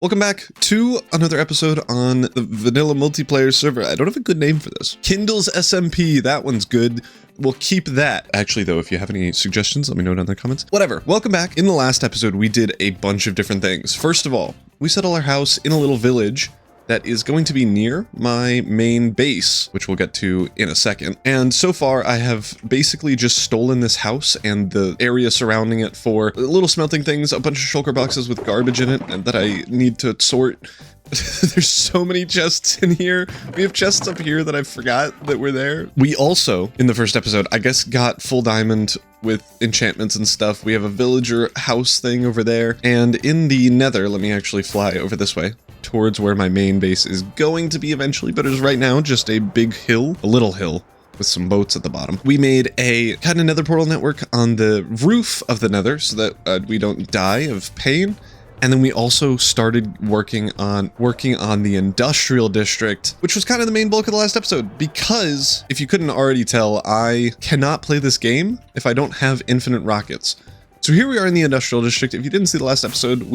Welcome back to another episode on the vanilla multiplayer server. I don't have a good name for this. Kindle's SMP, that one's good. We'll keep that. Actually, though, if you have any suggestions, let me know down in the comments. Whatever. Welcome back. In the last episode, we did a bunch of different things. First of all, we settled our house in a little village that is going to be near my main base, which we'll get to in a second. And so far, I have basically just stolen this house and the area surrounding it for little smelting things, a bunch of shulker boxes with garbage in it and that I need to sort. There's so many chests in here. We have chests up here that I forgot that were there. We also, in the first episode, I guess got full diamond with enchantments and stuff. We have a villager house thing over there. And in the nether, let me actually fly over this way towards where my main base is going to be eventually, but is right now just a big hill, a little hill with some boats at the bottom. We made a kind of nether portal network on the roof of the nether so that we don't die of pain. And then we also started working on the industrial district, which was kind of the main bulk of the last episode, because if you couldn't already tell, I cannot play this game if I don't have infinite rockets. So here we are in the industrial district. If you didn't see the last episode,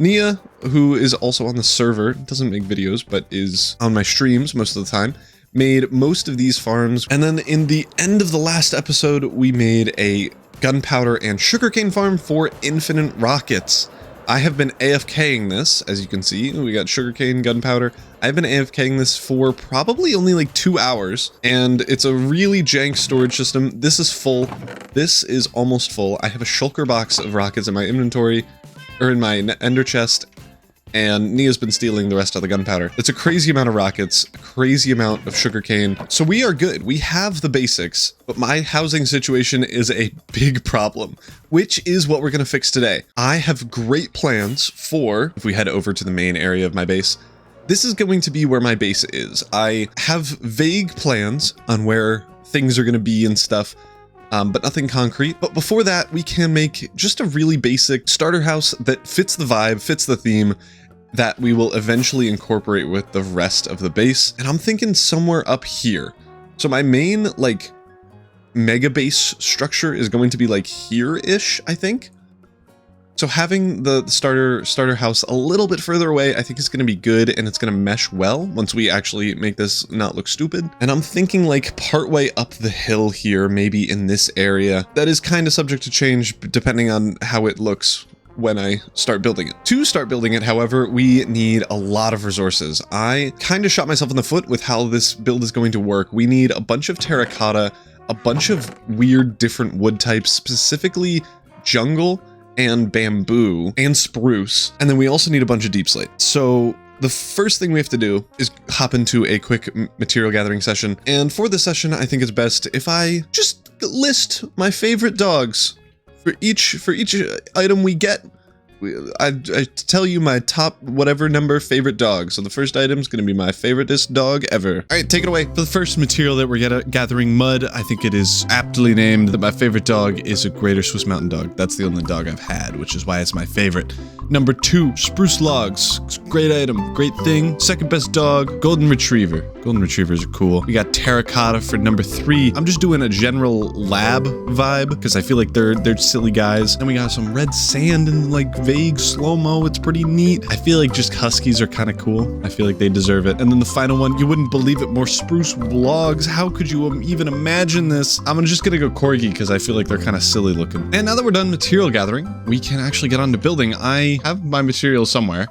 Nia, who is also on the server, doesn't make videos, but is on my streams most of the time, made most of these farms. And then in the end of the last episode, we made a gunpowder and sugarcane farm for infinite rockets. I have been AFKing this, as you can see. We got sugarcane, gunpowder. I've been AFKing this for probably only like 2 hours, and it's a really jank storage system. This is full. This is almost full. I have a shulker box of rockets in my inventory, or in my ender chest, and Nia's been stealing the rest of the gunpowder. It's a crazy amount of rockets, a crazy amount of sugarcane. So we are good. We have the basics, but my housing situation is a big problem, which is what we're going to fix today. I have great plans for, if we head over to the main area of my base, this is going to be where my base is. I have vague plans on where things are going to be and stuff, but nothing concrete. But before that, we can make just a really basic starter house that fits the vibe, fits the theme, that we will eventually incorporate with the rest of the base. And I'm thinking somewhere up here. So my main, like, mega base structure is going to be like here-ish, I think. So having the starter house a little bit further away, I think is going to be good, and it's going to mesh well once we actually make this not look stupid. And I'm thinking like partway up the hill here, maybe in this area. That is kind of subject to change depending on how it looks when I start building it. To start building it, however, we need a lot of resources. I kind of shot myself in the foot with how this build is going to work. We need a bunch of terracotta, a bunch of weird different wood types, specifically jungle and bamboo and spruce, and then we also need a bunch of deep slate. So the first thing we have to do is hop into a quick material gathering session, and for this session I think it's best if I just list my favorite dogs for each item we get. I tell you my top whatever number favorite dog. So the first item is going to be my favoriteest dog ever. All right, take it away. For the first material that we're gathering, mud, I think it is aptly named that my favorite dog is a Greater Swiss Mountain Dog. That's the only dog I've had, which is why it's my favorite. Number 2, spruce logs. Great item, great thing. Second best dog, golden retriever. Golden retrievers are cool. We got terracotta for number 3. I'm just doing a general lab vibe because I feel like they're silly guys. Then we got some red sand and like vague slow-mo. It's pretty neat. I feel like just huskies are kind of cool. I feel like they deserve it. And then the final one, you wouldn't believe it, more spruce logs. How could you even imagine this? I'm just gonna go corgi because I feel like they're kind of silly looking. And now that we're done material gathering, we can actually get on to building. I have my materials somewhere.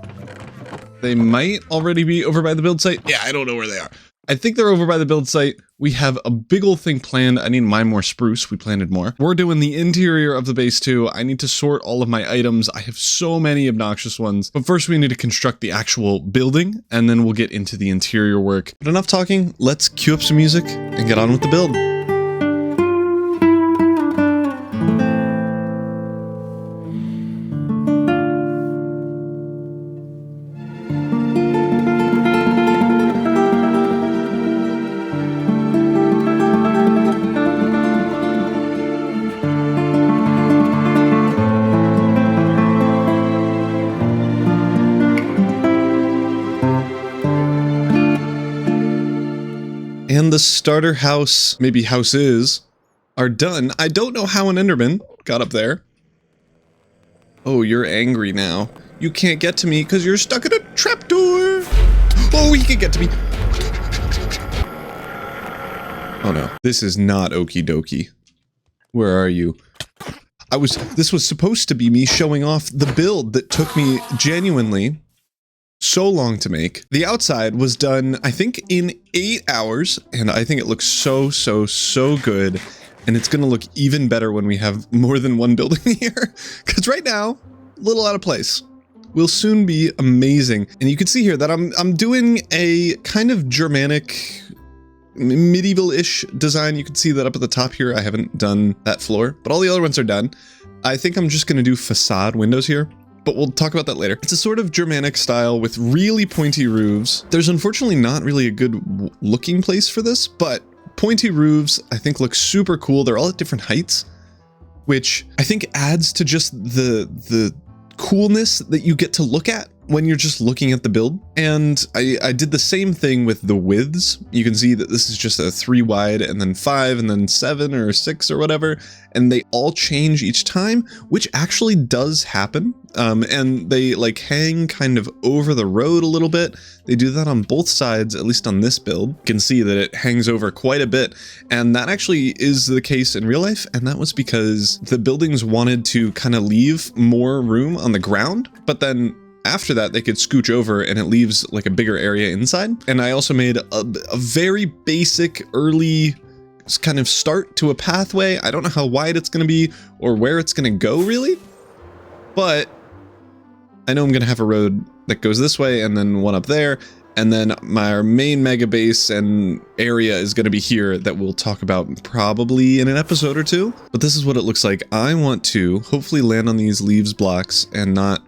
They might already be over by the build site. Yeah, I don't know where they are. I think they're over by the build site. We have a big old thing planned. I need to mine more spruce. We planted more. We're doing the interior of the base too. I need to sort all of my items. I have so many obnoxious ones. But first we need to construct the actual building, and then we'll get into the interior work. But enough talking. Let's cue up some music and get on with the build. And the starter house, maybe houses, are done. I don't know how an Enderman got up there. Oh, you're angry now. You can't get to me because you're stuck in a trapdoor. Oh, he can get to me. Oh no, this is not okie dokie. Where are you? This was supposed to be me showing off the build that took me genuinely so long to make. The outside was done, I think, in 8 hours, and I think it looks so good. And it's gonna look even better when we have more than one building here. Because right now, a little out of place. Will soon be amazing. And you can see here that I'm doing a kind of Germanic, medieval-ish design. You can see that up at the top here. I haven't done that floor, but all the other ones are done. I think I'm just gonna do facade windows here, but we'll talk about that later. It's a sort of Germanic style with really pointy roofs. There's unfortunately not really a good looking place for this, but pointy roofs I think look super cool. They're all at different heights, which I think adds to just the coolness that you get to look at when you're just looking at the build. And I did the same thing with the widths. You can see that this is just a 3 wide and then 5 and then 7 or 6 or whatever, and they all change each time, which actually does happen. And they like hang kind of over the road a little bit. They do that on both sides, at least on this build. You can see that it hangs over quite a bit, and that actually is the case in real life, and that was because the buildings wanted to kind of leave more room on the ground, but then after that, they could scooch over and it leaves like a bigger area inside. And I also made a very basic early kind of start to a pathway. I don't know how wide it's going to be or where it's going to go really, but I know I'm going to have a road that goes this way and then one up there. And then my main mega base and area is going to be here that we'll talk about probably in an episode or two. But this is what it looks like. I want to hopefully land on these leaves blocks and not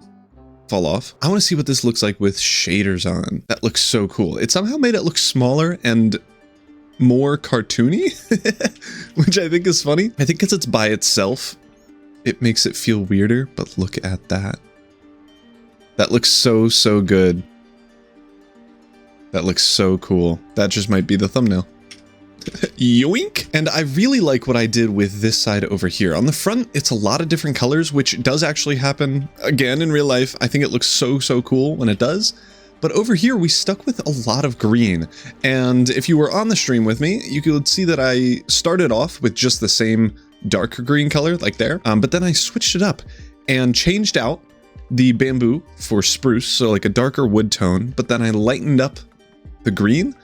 fall off. I want to see what this looks like with shaders on. That looks so cool. It somehow made it look smaller and more cartoony, which I think is funny. I think because it's by itself, it makes it feel weirder, but look at that. That looks so good. That looks so cool. That just might be the thumbnail. Yoink! And I really like what I did with this side over here. On the front, it's a lot of different colors, which does actually happen again in real life. I think it looks so cool when it does. But over here, we stuck with a lot of green. And if you were on the stream with me, you could see that I started off with just the same darker green color like there. But then I switched it up and changed out the bamboo for spruce, so like a darker wood tone, but then I lightened up the green.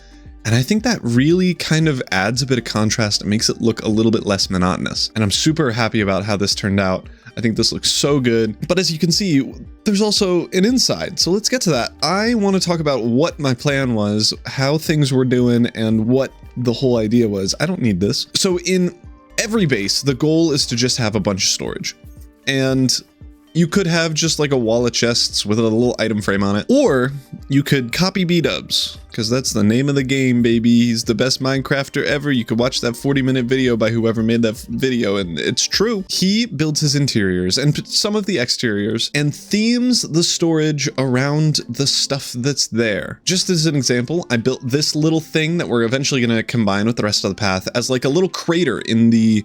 And I think that really kind of adds a bit of contrast and makes it look a little bit less monotonous. And I'm super happy about how this turned out. I think this looks so good. But as you can see, there's also an inside. So let's get to that. I want to talk about what my plan was, how things were doing, and what the whole idea was. I don't need this. So in every base, the goal is to just have a bunch of storage. And you could have just like a wall of chests with a little item frame on it, or you could copy B-dubs, because that's the name of the game, baby. He's the best Minecrafter ever. You could watch that 40-minute video by whoever made that video, and it's true. He builds his interiors and some of the exteriors and themes the storage around the stuff that's there. Just as an example, I built this little thing that we're eventually going to combine with the rest of the path as like a little crater in the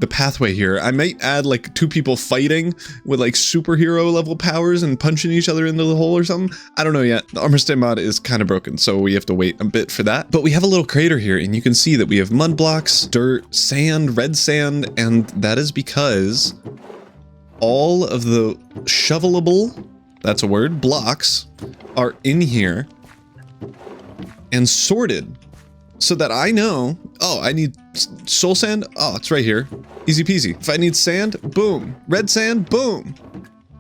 pathway here. I might add like 2 people fighting with like superhero level powers and punching each other into the hole or something. I don't know yet. The armor stand mod is kind of broken, so we have to wait a bit for that. But we have a little crater here, and you can see that we have mud blocks, dirt, sand, red sand, and that is because all of the shovelable, that's a word, blocks are in here and sorted so that I know, oh, I need soul sand. Oh, it's right here. Easy peasy. If I need sand, boom. Red sand, boom.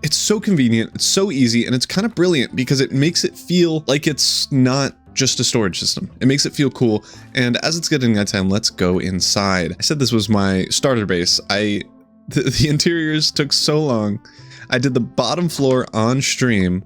It's so convenient, it's so easy, and it's kind of brilliant because it makes it feel like it's not just a storage system. It makes it feel cool. And as it's getting nighttime, let's go inside. I said this was my starter base. The interiors took so long. I did the bottom floor on stream,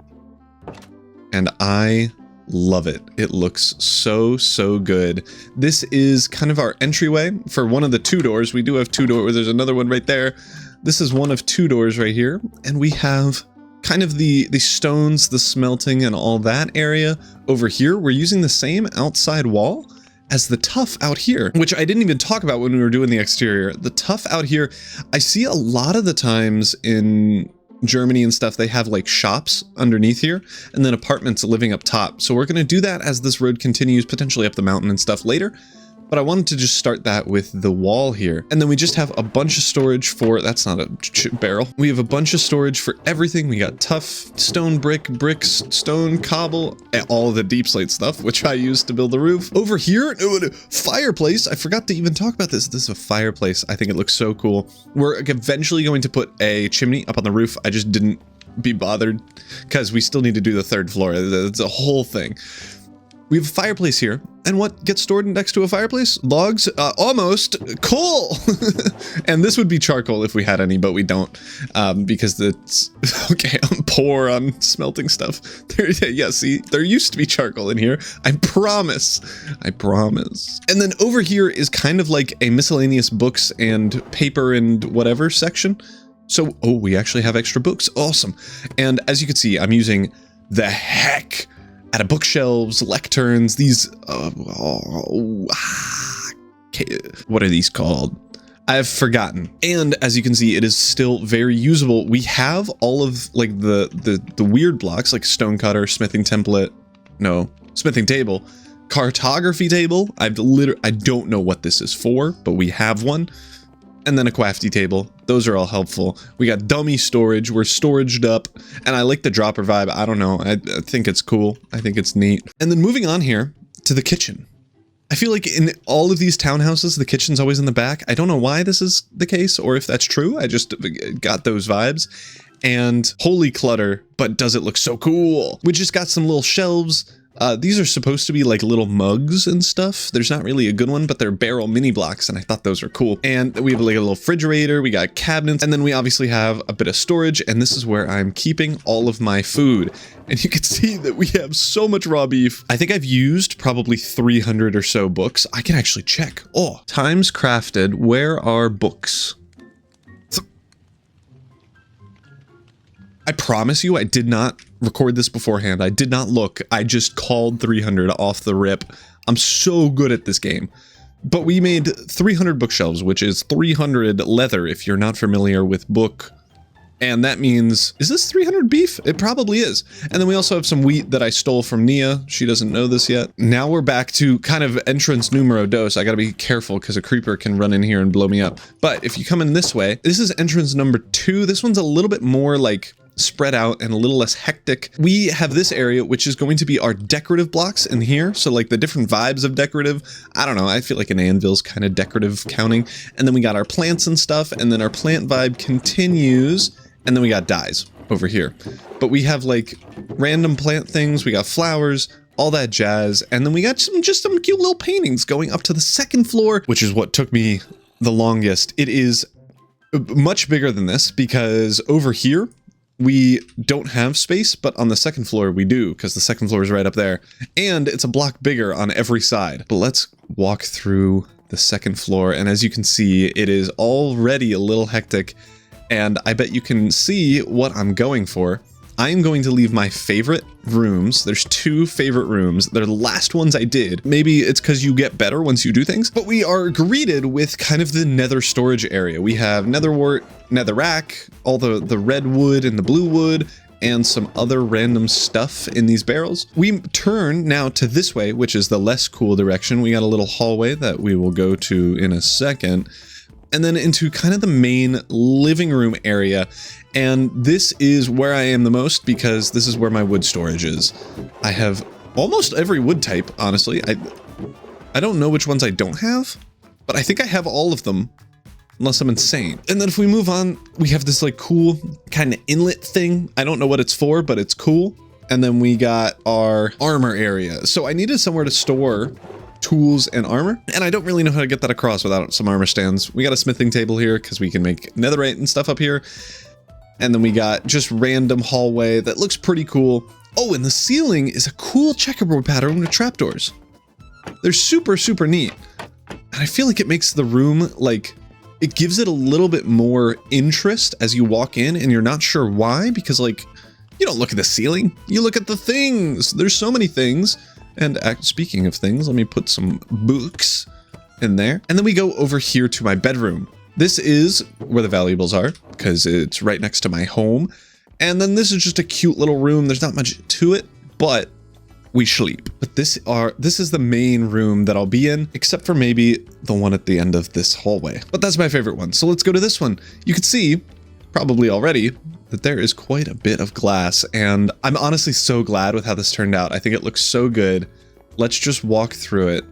and I love it. It looks so good. This is kind of our entryway for one of the 2 doors. We do have 2 doors. There's another one right there. This is one of 2 doors right here, and we have kind of the stones, the smelting, and all that area over here. We're using the same outside wall as the tuff out here, which I didn't even talk about when we were doing the exterior. The tuff out here, I see a lot of the times in Germany and stuff, they have like shops underneath here and then apartments living up top. So we're going to do that as this road continues, potentially up the mountain and stuff later. But I wanted to just start that with the wall here. And then we just have a bunch of storage for, that's not a barrel. We have a bunch of storage for everything. We got tough stone, bricks, stone, cobble, and all of the deep slate stuff, which I used to build the roof. Over here, fireplace. I forgot to even talk about this. This is a fireplace. I think it looks so cool. We're eventually going to put a chimney up on the roof. I just didn't be bothered because we still need to do the 3rd floor. It's a whole thing. We have a fireplace here, and what gets stored next to a fireplace? Logs? Almost. Coal! And this would be charcoal if we had any, but we don't, because it's... Okay, I'm poor on smelting stuff. Yeah, see, there used to be charcoal in here. I promise. I promise. And then over here is kind of like a miscellaneous books and paper and whatever section. So, oh, we actually have extra books. Awesome. And as you can see, I'm using the heck out of bookshelves, lecterns, these, what are these called? I've forgotten. And as you can see, it is still very usable. We have all of like the weird blocks like stonecutter, smithing template, no, smithing table, cartography table. I don't know what this is for, but we have one. And then a crafty table. Those are all helpful. We got dummy storage. We're storaged up. And I like the dropper vibe. I don't know. I think it's cool. I think it's neat. And then moving on here to the kitchen. I feel like in all of these townhouses, the kitchen's always in the back. I don't know why this is the case or if that's true. I just got those vibes. And holy clutter, but does it look so cool? We just got some little shelves. These are supposed to be like little mugs and stuff. There's not really a good one, but they're barrel mini blocks, and I thought those were cool. And we have like a little refrigerator, we got cabinets, and then we obviously have a bit of storage, and this is where I'm keeping all of my food. And you can see that we have so much raw beef. I think I've used probably 300 or so books. I can actually check. Oh, times crafted. Where are books? I promise you, I did not record this beforehand. I did not look. I just called 300 off the rip. I'm so good at this game. But we made 300 bookshelves, which is 300 leather if you're not familiar with book. And that means, is this 300 beef? It probably is. And then we also have some wheat that I stole from Nia. She doesn't know this yet. Now we're back to kind of entrance numero dos. I gotta be careful because a creeper can run in here and blow me up. But if you come in this way, this is entrance number 2. This one's a little bit more like spread out and a little less hectic. We have this area, which is going to be our decorative blocks in here. So like the different vibes of decorative. I don't know. I feel like an anvil's kind of decorative counting. And then we got our plants and stuff. And then our plant vibe continues. And then we got dyes over here. But we have like random plant things. We got flowers, all that jazz. And then we got just some cute little paintings going up to the 2nd floor, which is what took me the longest. It is much bigger than this because over here, we don't have space, but on the 2nd floor we do, because the 2nd floor is right up there. And it's a block bigger on every side. But let's walk through the 2nd floor, and as you can see, it is already a little hectic, and I bet you can see what I'm going for. I am going to leave my favorite rooms. There's 2 favorite rooms. They're the last ones I did. Maybe it's because you get better once you do things, but we are greeted with kind of the nether storage area. We have netherwort, netherrack, all the red wood and the blue wood, and some other random stuff in these barrels. We turn now to this way, which is the less cool direction. We got a little hallway that we will go to in a second, and then into kind of the main living room area. And this is where I am the most because this is where my wood storage is. I have almost every wood type, honestly. I don't know which ones I don't have, but I think I have all of them, unless I'm insane. And then if we move on, we have this like cool kind of inlet thing. I don't know what it's for, but it's cool. And then we got our armor area. So I needed somewhere to store tools and armor, and I don't really know how to get that across without some armor stands. We got a smithing table here because we can make netherite and stuff up here. And then we got just random hallway that looks pretty cool. Oh, and the ceiling is a cool checkerboard pattern with trapdoors. They're super, super neat. And I feel like it makes the room, like, it gives it a little bit more interest as you walk in, and you're not sure why, because, like, you don't look at the ceiling, you look at the things. There's so many things. And speaking of things, let me put some books in there. And then we go over here to my bedroom. This is where the valuables are, because it's right next to my home. And then this is just a cute little room. There's not much to it, but we sleep. But this is the main room that I'll be in, except for maybe the one at the end of this hallway. But that's my favorite one. So let's go to this one. You can see, probably already, that there is quite a bit of glass, and I'm honestly so glad with how this turned out. I think it looks so good. Let's just walk through it.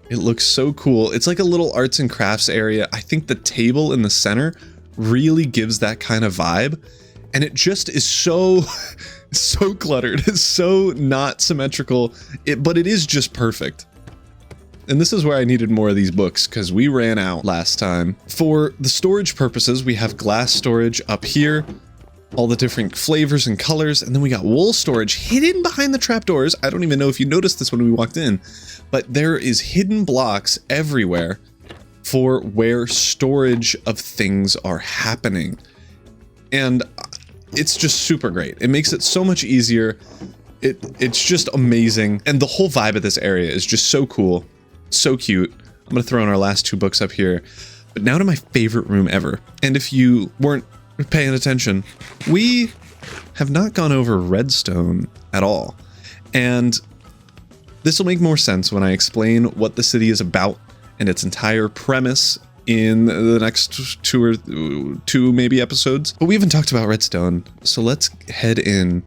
It looks so cool. It's like a little arts and crafts area. I think the table in the center really gives that kind of vibe. And it just is so, so cluttered. It's so not symmetrical, but it is just perfect. And this is where I needed more of these books because we ran out last time. For the storage purposes, we have glass storage up here, all the different flavors and colors, and then we got wool storage hidden behind the trapdoors. I don't even know if you noticed this when we walked in, but there is hidden blocks everywhere for where storage of things are happening. And it's just super great. It makes it so much easier. It's just amazing. And the whole vibe of this area is just so cool. So cute. I'm gonna throw in our last two books up here. But now to my favorite room ever. And if you weren't paying attention, we have not gone over redstone at all. And this will make more sense when I explain what the city is about and its entire premise in the next two maybe episodes. But we haven't talked about redstone, so let's head in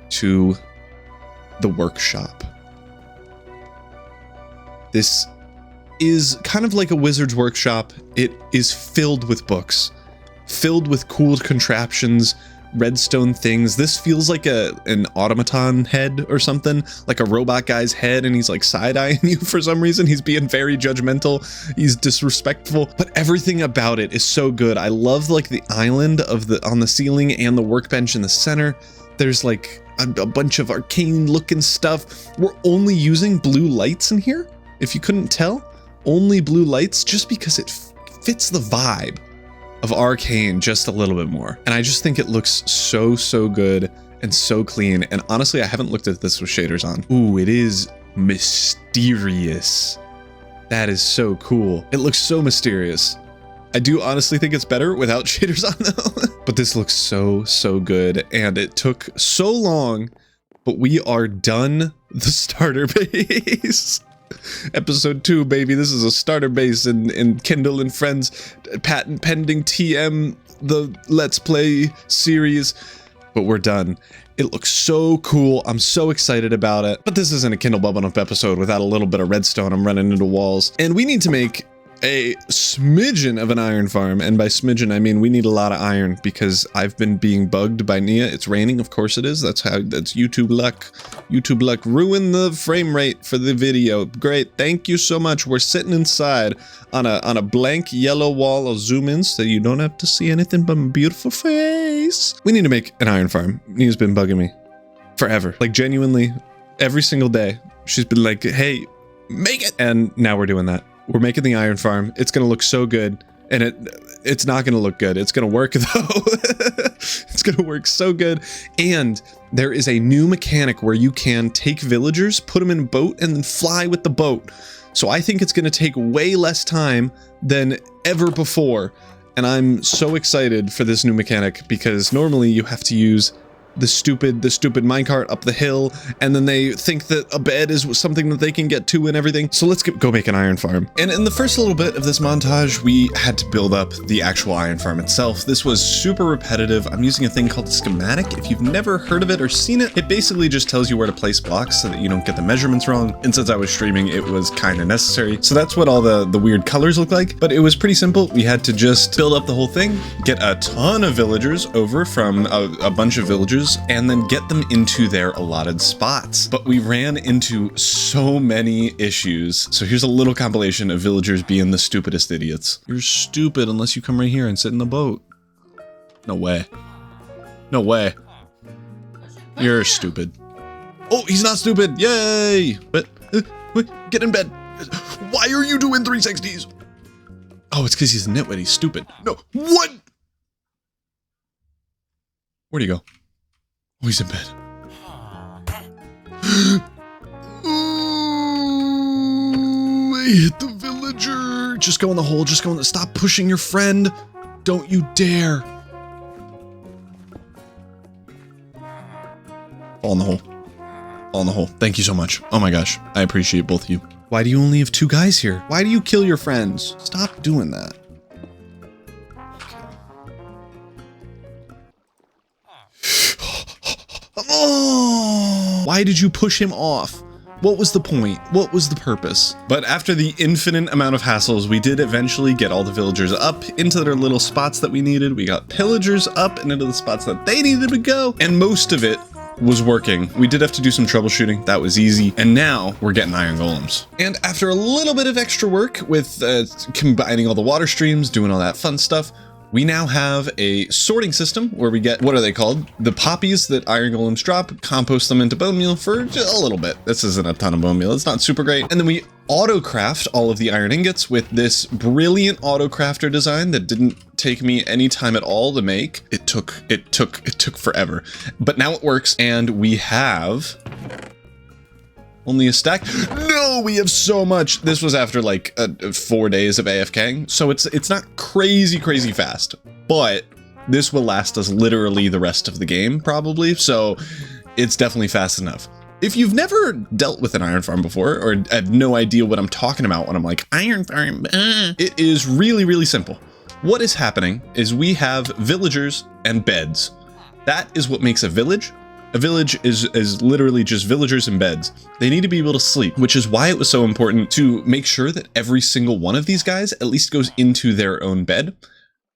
to the workshop. This is kind of like a wizard's workshop. It is filled with books, filled with cool contraptions, redstone things. This feels like an automaton head or something, like a robot guy's head, and he's like side-eyeing you for some reason. He's being very judgmental. He's disrespectful, but everything about it is so good. I love like the island on the ceiling and the workbench in the center. There's like a bunch of arcane looking stuff. We're only using blue lights in here. If you couldn't tell, only blue lights, just because it fits the vibe of Arcane just a little bit more. And I just think it looks so, so good and so clean. And honestly, I haven't looked at this with shaders on. Ooh, it is mysterious. That is so cool. It looks so mysterious. I do honestly think it's better without shaders on though. But this looks so, so good. And it took so long, but we are done the starter base. Episode 2, baby. This is a starter base in Kindle and Friends patent pending TM, the Let's Play series. But we're done. It looks so cool. I'm so excited about it. But this isn't a Kindle Bubble Up episode without a little bit of redstone. I'm running into walls. And we need to make a smidgen of an iron farm. And by smidgen, I mean we need a lot of iron because I've been being bugged by Nia. It's raining, of course it is. That's YouTube luck. YouTube luck. Ruin the frame rate for the video. Great. Thank you so much. We're sitting inside on a blank yellow wall. I'll zoom in so you don't have to see anything but my beautiful face. We need to make an iron farm. Nia's been bugging me forever. Like genuinely, every single day. She's been like, hey, make it. And now we're doing that. We're making the iron farm. It's gonna look so good, and it's not gonna look good. It's gonna work though. It's gonna work so good. And there is a new mechanic where you can take villagers, put them in a boat, and then fly with the boat. So I think it's gonna take way less time than ever before. And I'm so excited for this new mechanic because normally you have to use the stupid minecart up the hill, and then they think that a bed is something that they can get to and everything. So let's go make an iron farm. And in the first little bit of this montage, we had to build up the actual iron farm itself. This was super repetitive. I'm using a thing called a schematic. If you've never heard of it or seen it, it basically just tells you where to place blocks so that you don't get the measurements wrong. And since I was streaming, it was kind of necessary. So that's what all the weird colors look like. But it was pretty simple. We had to just build up the whole thing, get a ton of villagers over from a bunch of villagers, and then get them into their allotted spots. But we ran into so many issues. So here's a little compilation of villagers being the stupidest idiots. You're stupid unless you come right here and sit in the boat. No way. No way. You're stupid. Oh, he's not stupid. Yay! But wait, get in bed. Why are you doing 360s? Oh, it's because he's a nitwit. He's stupid. No. What? Where'd he go? Oh, he's in bed. I hit the villager. Just go in the hole. Just go in the... Stop pushing your friend. Don't you dare. Fall in the hole. Fall in the hole. Thank you so much. Oh my gosh. I appreciate both of you. Why do you only have 2 guys here? Why do you kill your friends? Stop doing that. Oh! Why did you push him off? What was the point? What was the purpose? But after the infinite amount of hassles, we did eventually get all the villagers up into their little spots that we needed. We got pillagers up and into the spots that they needed to go. And most of it was working. We did have to do some troubleshooting. That was easy. And now we're getting iron golems. And after a little bit of extra work with combining all the water streams, doing all that fun stuff, we now have a sorting system where we get, what are they called? The poppies that iron golems drop, compost them into bone meal for just a little bit. This isn't a ton of bone meal. It's not super great. And then we auto craft all of the iron ingots with this brilliant auto crafter design that didn't take me any time at all to make. It took forever, but now it works. And we have only a stack. No, we have so much. This was after like 4 days of AFKing. So it's not crazy fast, but this will last us literally the rest of the game probably. So it's definitely fast enough. If you've never dealt with an iron farm before, or have no idea what I'm talking about when I'm like iron farm, it is really simple. What is happening is we have villagers and beds. That is what makes a village. A village is literally just villagers in beds. They need to be able to sleep, which is why it was so important to make sure that every single one of these guys at least goes into their own bed.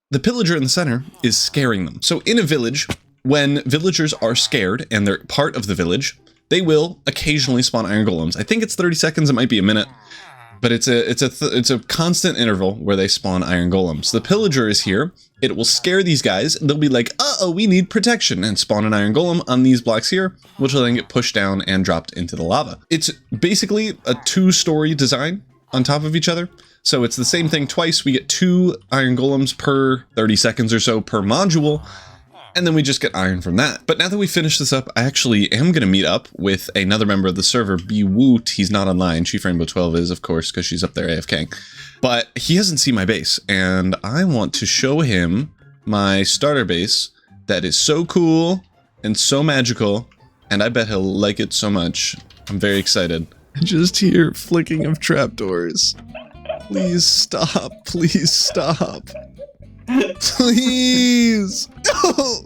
The pillager in the center is scaring them. So in a village, when villagers are scared and they're part of the village, they will occasionally spawn iron golems. I think it's 30 seconds, it might be a minute, but it's a constant interval where they spawn iron golems. The pillager is here. It will scare these guys. They'll be like, uh-oh, we need protection, and spawn an iron golem on these blocks here, which will then get pushed down and dropped into the lava. It's basically a 2-story design on top of each other. So it's the same thing twice. We get 2 iron golems per 30 seconds or so per module, and then we just get iron from that. But now that we finish this up, I actually am going to meet up with another member of the server, B-Woot. He's not online. Chief Rainbow 12 is, of course, because she's up there AFKing. But he hasn't seen my base, and I want to show him my starter base that is so cool and so magical, and I bet he'll like it so much. I'm very excited. I just hear flicking of trapdoors. Please stop. Please stop. Please. No.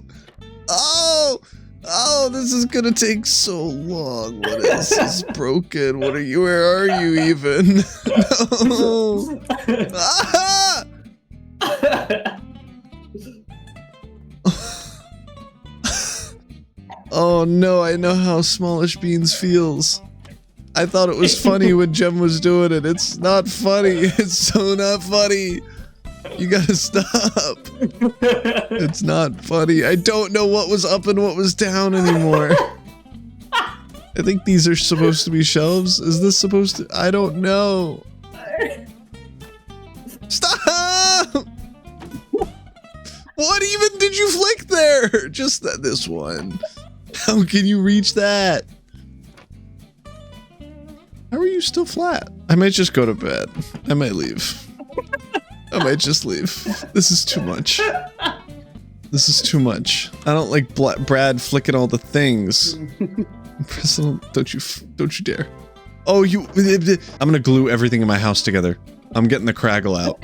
Oh, this is gonna take so long. What is this broken? What are you? Where are you even? No. Ah! Oh no, I know how Smallish Beans feels. I thought it was funny when Jem was doing it. It's not funny. It's so not funny. You gotta stop. It's not funny. I don't know what was up and what was down anymore. I think these are supposed to be shelves. Is this supposed to? I don't know. Stop! What even did you flick there? Just this one. How can you reach that? How are you still flat? I might just go to bed. I might leave. I might just leave. This is too much. This is too much. I don't like Brad flicking all the things. Don't you dare. Oh, you. I'm gonna glue everything in my house together. I'm getting the Craggle out.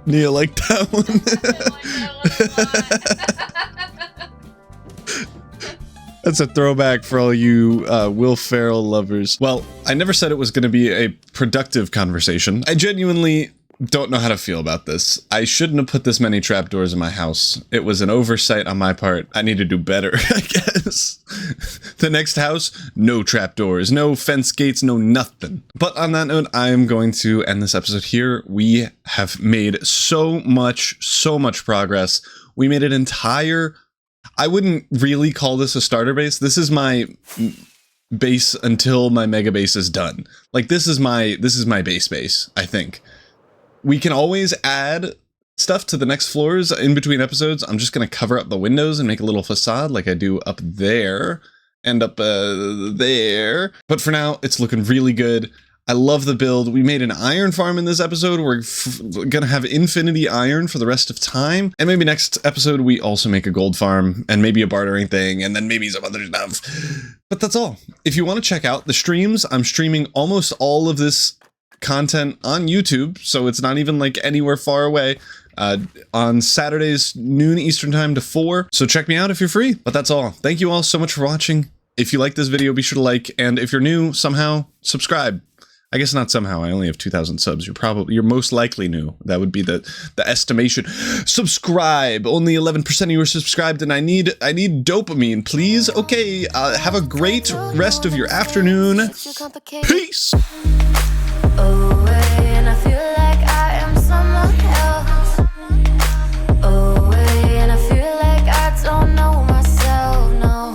Nia like that one. That's a throwback for all you Will Ferrell lovers. Well, I never said it was going to be a productive conversation. I genuinely don't know how to feel about this. I shouldn't have put this many trapdoors in my house. It was an oversight on my part. I need to do better, I guess. The next house, no trapdoors, no fence gates, no nothing. But on that note, I am going to end this episode here. We have made so much progress. We made an entire... I wouldn't really call this a starter base. This is my base until my mega base is done. Like this is my base, I think. We can always add stuff to the next floors in between episodes. I'm just going to cover up the windows and make a little facade like I do up there and up there. But for now, it's looking really good. I love the build. We made an iron farm in this episode. We're gonna have infinity iron for the rest of time. And maybe next episode, we also make a gold farm and maybe a bartering thing and then maybe some other stuff. But that's all. If you want to check out the streams, I'm streaming almost all of this content on YouTube. So it's not even like anywhere far away. On Saturdays, noon Eastern time to 4. So check me out if you're free. But that's all. Thank you all so much for watching. If you like this video, be sure to like. And if you're new, somehow subscribe. I guess not somehow. I only have 2,000 subs. You're most likely new. That would be the estimation. Subscribe. Only 11% of you are subscribed, and I need dopamine, please. Okay. Have a great rest of your afternoon. Peace.